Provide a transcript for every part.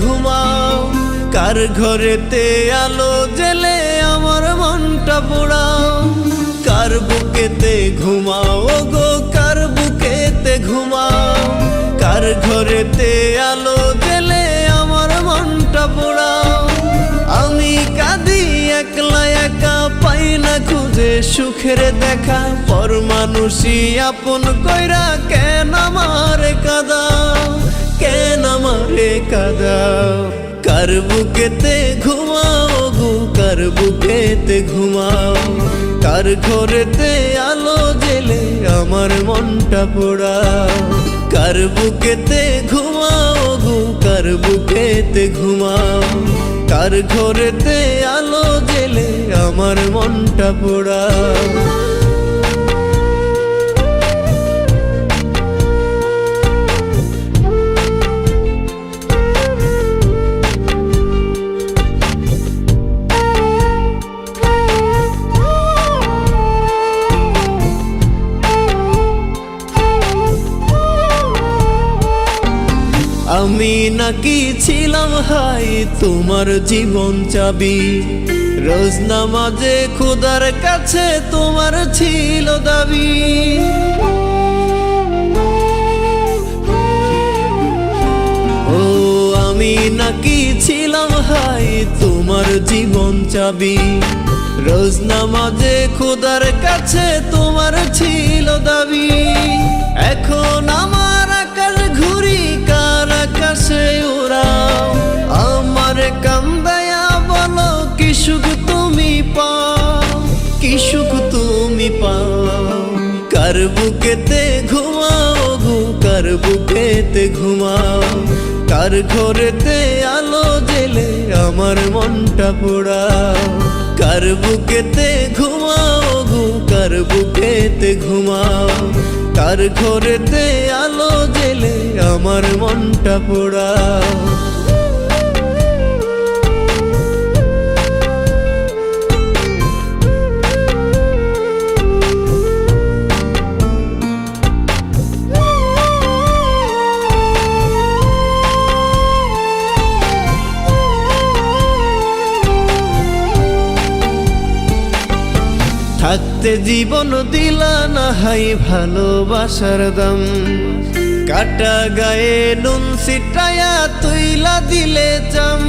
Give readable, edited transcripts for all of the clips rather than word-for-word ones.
ঘুমাও, কার ঘরেতে আলো জেলে আমার মনটা পোড়াও। কার বুকেতে ঘুমাও গো, কার বুকেতে ঘুমাও, কার ঘরেতে আলো জেলে আমার মনটা পোড়াও। আমি কাঁদি একলা একা, পাই না খুঁজে সুখের দেখা, পর মানুষই আপন কইরা কেন আমারে কাঁদাও, কেন আমারে কাঁদাও। কার বুকেতে ঘুমাও গো, কার বুকেতে ঘুমাও, কার ঘরেতে আলো জেলে আমার মনটা পোড়াও। কার বুকেতে ঘুমাও গো, কার বুকেতে ঘুমাও, কার ঘরেতে আলো জেলে আমার মনটা পোড়াও। আমি নাকি ছিলাম হাই তোমার জীবন চাবি, রোজ নামাজে খোদার কাছে তোমার ছিল দাবি। ও আমি নাকি ছিলাম হাই তোমার জীবন চাবি, রোজ নামাজে খোদার কাছে তোমার ছিল দাবি। এখন আমার আকাশ ঘুরি, কার আকাশে উড়াও, আমার কান্দায়া বলো কি সুখ তুমি পাও, কি সুখ তুমি পাও। কার বুকেতে ঘুমাও গো, কার বুকেতে ঘুমাও, কার ঘরেতে আলো জেলে আমার মনটা পোড়াও। কার বুকেতে ঘুমাও গো, কার বুকেতে ঘুমাও, কার ঘরেতে আলো জেলে আমার মনটা পোড়াও। থাকতে জীবন দিলা না হাই ভালোবাসার দাম, কাটা গায়ে নুন ছিটায়া তুইলা দিলে চাম।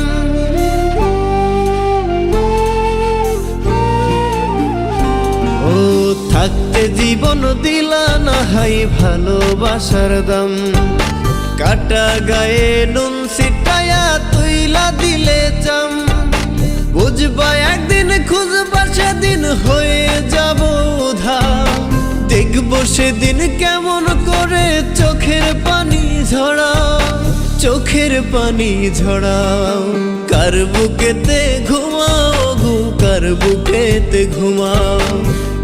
ও থাকতে জীবন দিলা না হাই ভালোবাসার দাম, কাটা গায়ে নুন ছিটায়া তুইলা দিলে চাম। বুঝবা একদিন, খুঁজবা সেদিন হয়ে যাব উধাও, দেখবো সেদিন কেমন করে চোখের পানি ঝরাও, চোখের পানি ঝরাও। কার বুকেতে ঘুমাও গো, কার বুকেতে ঘুমাও,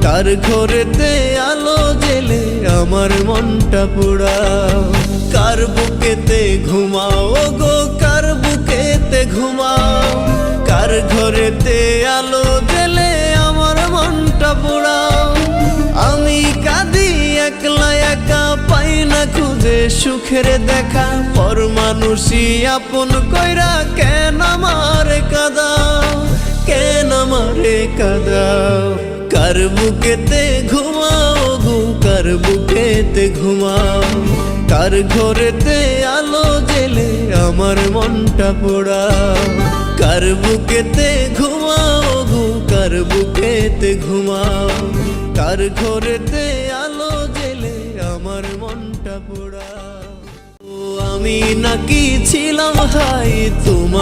কার ঘরেতে আলো জেলে আমার মনটা পোড়াও। কার বুকেতে ঘুমাও গো, কার বুকেতে ঘুমাও, কার ঘরেতে আলো জেলে আমার মনটা পোড়াও। আমি কাঁদি একলা একা, পাই না খুঁজে সুখের দেখা, পর মানুষই আপন কইরা কেন আমারে কাঁদাও, কেন আমারে কাঁদাও। কার বুকেতে ঘুমাও গো, কার বুকেতে ঘুমাও, কার ঘরেতে আলো জেলে আমার মনটা পোড়াও। কার বুকেতে ঘুমাও গো, কার বুকেতে ঘুমাও, কার ঘরেতে আলো জেলে আমার মনটা পোড়াও। ও আমি নাকি ছিলাম হাই তোমার